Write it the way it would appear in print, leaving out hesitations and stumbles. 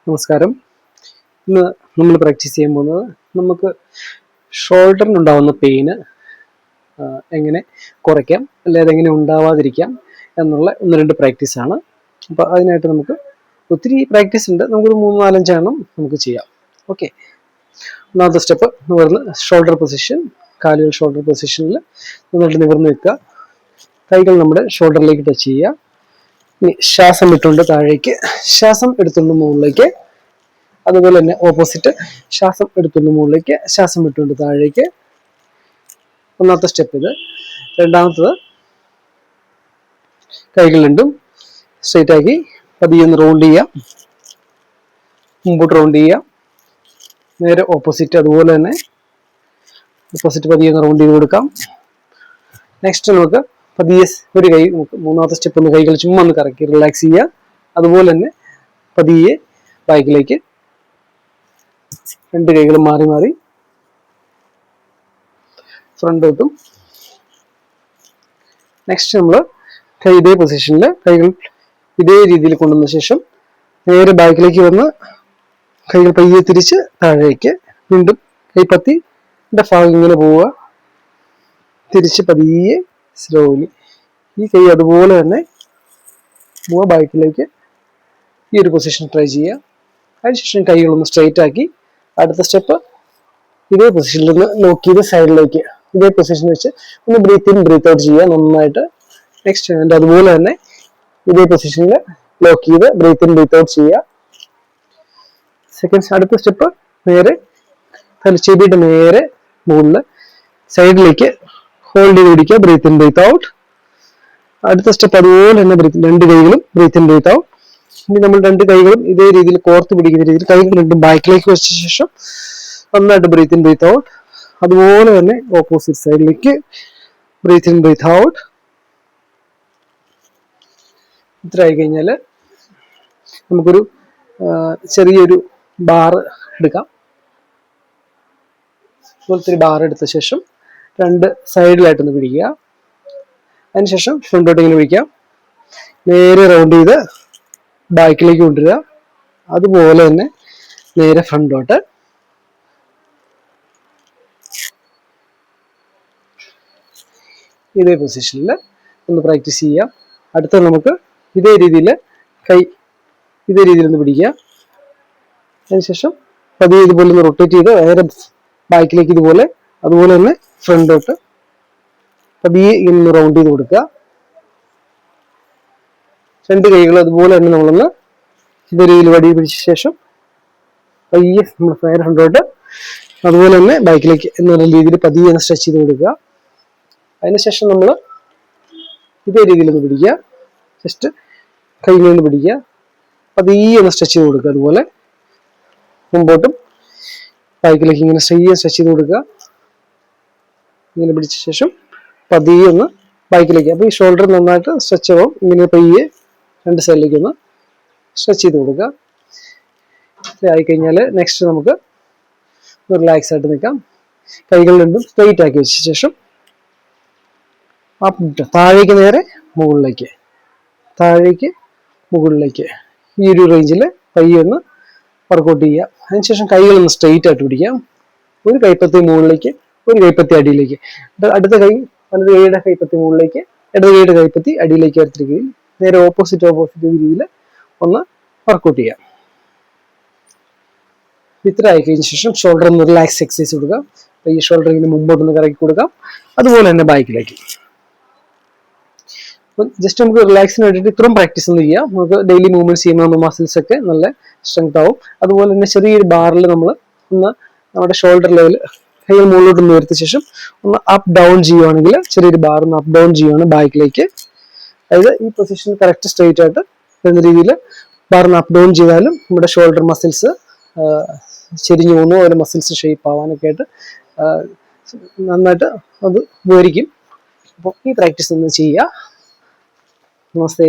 നമസ്കാരം. ഇന്ന് നമ്മൾ പ്രാക്ടീസ് ചെയ്യാൻ പോകുന്നത് നമുക്ക് ഷോൾഡറിനുണ്ടാവുന്ന പെയിന് എങ്ങനെ കുറയ്ക്കാം, അല്ലെ അതെങ്ങനെ ഉണ്ടാവാതിരിക്കാം എന്നുള്ള ഒന്ന് രണ്ട് പ്രാക്ടീസാണ്. അപ്പോൾ അതിനായിട്ട് നമുക്ക് ഒത്തിരി പ്രാക്ടീസ് ഉണ്ട്, നമുക്കൊരു 3-4 എണ്ണം നമുക്ക് ചെയ്യാം. ഓക്കെ, ഒന്നാമത്തെ സ്റ്റെപ്പ് നിവർന്ന് ഷോൾഡർ പൊസിഷൻ, കാലുകൾ ഷോൾഡർ പൊസിഷനിൽ നന്നായിട്ട് നിവർന്ന് വെക്കുക. കൈകൾ നമ്മുടെ ഷോൾഡറിലേക്ക് ടച്ച് ചെയ്യുക. ഇനി ശ്വാസം വിട്ടുകൊണ്ട് താഴേക്ക്, ശ്വാസം എടുത്തുകൊണ്ട് മുകളിലേക്ക്, അതുപോലെ തന്നെ ഓപ്പോസിറ്റ് ശ്വാസം എടുത്തുകൊണ്ട് മുകളിലേക്ക്, ശ്വാസം വിട്ടുകൊണ്ട് താഴേക്ക്. ഒന്നാമത്തെ സ്റ്റെപ്പ് ഇത്. രണ്ടാമത്തത് കൈകൾ രണ്ടും സ്ട്രെയിറ്റ് ആക്കി പതിയെ ഒന്ന് റൗണ്ട് ചെയ്യുക, മുമ്പോട്ട് റൗണ്ട് ചെയ്യുക. നേരെ ഓപ്പോസിറ്റ് അതുപോലെ തന്നെ ഓപ്പോസിറ്റ് പതിയെ ഒന്ന് റൗണ്ട് ചെയ്ത് കൊടുക്കാം. നെക്സ്റ്റ് നമുക്ക് പതിയെ ഒരു കൈ, മൂന്നാമത്തെ സ്റ്റെപ്പ് ഒന്ന് കൈകൾ ചുമ്മാ ഒന്ന് കറക്കി റിലാക്സ് ചെയ്യുക. അതുപോലെ തന്നെ പതിയെ ബാക്കിലേക്ക് രണ്ട് കൈകളും മാറി മാറി ഫ്രണ്ടോട്ടും. നെക്സ്റ്റ് നമ്മൾ കൈ ഇതേ പൊസിഷനിൽ കൈകൾ ഇതേ രീതിയിൽ കൊണ്ടുവന്ന ശേഷം നേരെ ബാക്കിലേക്ക് വന്ന് കൈകൾ പയ്യെ തിരിച്ച് താഴേക്ക്, വീണ്ടും കൈപ്പത്തിൻ്റെ ഭാഗം ഇങ്ങനെ പോവുക, തിരിച്ച് പതിയെ സ്ലോലി ഈ കൈ അതുപോലെ തന്നെ പോവുക ബാക്കിലേക്ക്. ഈ ഒരു പൊസിഷൻ ട്രൈ ചെയ്യുക. അതിനുശേഷം കൈകളൊന്ന് സ്ട്രെയിറ്റ് ആക്കി അടുത്ത സ്റ്റെപ്പ് ഇതേ പൊസിഷനിൽ നിന്ന് ലോക്ക് ചെയ്ത് സൈഡിലേക്ക് ഇതേ പൊസിഷൻ വെച്ച് ഒന്ന് ബ്രീത്ത് ഇൻ ബ്രീത്ത് ഔട്ട് ചെയ്യുക നന്നായിട്ട്. നെക്സ്റ്റ് ഹാൻഡ് അതുപോലെ തന്നെ ഇതേ പൊസിഷനിൽ ലോക്ക് ചെയ്ത് ബ്രീത്ത് ഇൻ ബ്രീത്ത് ഔട്ട് ചെയ്യുക. അടുത്ത സ്റ്റെപ്പ് നേരെ ചെവിയുടെ നേരെ മുകളിൽ സൈഡിലേക്ക് ഹോൾഡ് ചെയ്ത് പിടിക്കുക, ബ്രീത്ത് ഇൻ ബ്രീത്ത് ഔട്ട്. അടുത്ത സ്റ്റെപ്പ് അതുപോലെ തന്നെ രണ്ട് കൈകളും ബ്രീത്ത് ഇൻ ബ്രീത്ത് ഔട്ട്. ഇനി നമ്മൾ രണ്ട് കൈകളും ഇതേ രീതിയിൽ കോർത്ത് പിടിക്കുന്ന രീതിയിൽ കൈകൾ രണ്ടും ബാക്കിലേക്ക് വെച്ച ശേഷം നന്നായിട്ട് ബ്രീത്ത് ഇൻ ബ്രീത്ത് ഔട്ട്. അതുപോലെ തന്നെ ഓപ്പോസിറ്റ് സൈഡിലേക്ക് ബ്രീത്ത് ഇൻ ബ്രീത്ത് ഔട്ട്. ഇത്ര ആയി കഴിഞ്ഞാൽ നമുക്കൊരു ചെറിയൊരു ബാർ എടുക്കാം. ഇതുപോലത്തെ ഒരു ബാർ എടുത്ത ശേഷം രണ്ട് സൈഡിലായിട്ടൊന്ന് പിടിക്കുക. അതിനുശേഷം ഫ്രണ്ടോട്ട് ഇങ്ങനെ പിടിക്കാം, നേരെ റൗണ്ട് ചെയ്ത് ബാക്കിലേക്ക് കൊണ്ടുവരിക. അതുപോലെ തന്നെ നേരെ ഫ്രണ്ടോട്ട്. ഇതേ പൊസിഷനിൽ ഒന്ന് പ്രാക്ടീസ് ചെയ്യാം. അടുത്ത നമുക്ക് ഇതേ രീതിയിൽ കൈ ഇതേ രീതിയിൽ ഒന്ന് പിടിക്കുക. അതിനുശേഷം പതിയെ ഇതുപോലെ ഒന്ന് റൊട്ടേറ്റ് ചെയ്ത് നേരെ ബാക്കിലേക്ക് ഇതുപോലെ, അതുപോലെ തന്നെ ഫ്രണ്ടോട്ട് പതിയെ ഇങ്ങനെ റൗണ്ട് ചെയ്ത് കൊടുക്കുക. രണ്ട് കൈകൾ അതുപോലെ തന്നെ നമ്മളൊന്ന് ഇതേ രീതിയിൽ വടി പിടിച്ച ശേഷം പയ്യെ നമ്മൾ നേരെ ഫ്രണ്ടോട്ട്, അതുപോലെ തന്നെ ബാക്കിലേക്ക് എന്നുള്ള രീതിയിൽ പതിയെ ഒന്ന് സ്ട്രെച്ച് ചെയ്ത് കൊടുക്കുക. അതിനുശേഷം നമ്മൾ ഇതേ രീതിയിൽ ഒന്ന് പിടിക്കുക, ജസ്റ്റ് കൈയിൽ നിന്ന് പിടിക്കുക, പതിയെ ഒന്ന് സ്ട്രെച്ച് ചെയ്ത് കൊടുക്കുക. അതുപോലെ മുമ്പോട്ടും ബാക്കിലേക്ക് ഇങ്ങനെ സ്ട്രെച്ച് ചെയ്ത് കൊടുക്കുക. ഇങ്ങനെ പിടിച്ച ശേഷം പതിയെ ഒന്ന് ബാക്കിലേക്ക്, അപ്പോൾ ഈ ഷോൾഡർ നന്നായിട്ട് സ്ട്രെച്ച് ആവും. ഇങ്ങനെ പയ്യെ രണ്ട് സൈഡിലേക്ക് ഒന്ന് സ്ട്രെച്ച് ചെയ്ത് കൊടുക്കുക. ആയിക്കഴിഞ്ഞാൽ നെക്സ്റ്റ് നമുക്ക് റിലാക്സ് ആയിട്ട് നിൽക്കാം. കൈകൾ രണ്ടും സ്ട്രെയിറ്റ് ആക്കി വെച്ച ശേഷം താഴേക്ക് നേരെ മുകളിലേക്ക്, താഴേക്ക് മുകളിലേക്ക്, ഈ ഒരു റേഞ്ചിൽ പയ്യെ ഒന്ന് വർക്കൗട്ട് ചെയ്യുക. അതിനുശേഷം കൈകളൊന്ന് സ്ട്രെയിറ്റ് ആയിട്ട് പിടിക്കാം. ഒരു കൈപ്പത്തി മുകളിലേക്ക്, ഒരു കൈപ്പത്തി അടിയിലേക്ക്. അടുത്ത കൈ വലത് കൈയുടെ കൈപ്പത്തി മുകളിലേക്ക്, ഇടത് കൈയുടെ കൈപ്പത്തി അടിയിലേക്ക് എടുത്തിരിക്കുകയും നേരെ ഓപ്പോസിറ്റ് രീതിയിൽ ഒന്ന് വർക്കൗട്ട് ചെയ്യാം. ഇത്ര ആയി കഴിഞ്ഞ ശേഷം ഷോൾഡർ ഒന്ന് റിലാക്സ് എക്സസൈസ് കൊടുക്കുക. ഈ ഷോൾഡർ ഇങ്ങനെ മുമ്പോട്ടൊന്ന് കറക്കി കൊടുക്കാം. അതുപോലെ തന്നെ ബാക്കിലേക്ക്. ജസ്റ്റ് നമുക്ക് റിലാക്സിന് വേണ്ടിയിട്ട് ഇത്രയും പ്രാക്ടീസ് ഒന്ന് ചെയ്യാം. നമുക്ക് ഡെയിലി മൂവ്മെന്റ്സ് ചെയ്യുമ്പോൾ നമ്മുടെ മസിൽസ് ഒക്കെ നല്ല സ്ട്രെങ്ത് ആവും. അതുപോലെ തന്നെ ചെറിയൊരു ബാറിൽ നമ്മൾ ഒന്ന് നമ്മുടെ ഷോൾഡർ ലെവൽ കൈകൾ മുകളിലോട്ട് ഒന്ന് ഉയർത്തിയ ശേഷം ഒന്ന് അപ്പ് ഡൗൺ ചെയ്യുവാണെങ്കിൽ, ചെറിയൊരു ബാർ ഒന്ന് അപ്പ് ഡൗൺ ചെയ്യുവാണ് ബാക്കിലേക്ക്. അതായത് ഈ പൊസിഷൻ കറക്റ്റ് സ്ട്രെയിറ്റ് ആയിട്ട് എന്ന രീതിയിൽ ബാറിന് അപ്പ് ഡൗൺ ചെയ്താലും നമ്മുടെ ഷോൾഡർ മസിൽസ് ചെരിഞ്ഞു പോകുന്നു, അതുപോലെ മസിൽസ് ഷേപ്പ് ആവാനൊക്കെ ആയിട്ട് നന്നായിട്ട് അത് ഉപകരിക്കും. അപ്പോൾ ഈ പ്രാക്ടീസ് ഒന്ന് ചെയ്യുക. നമസ്തേ.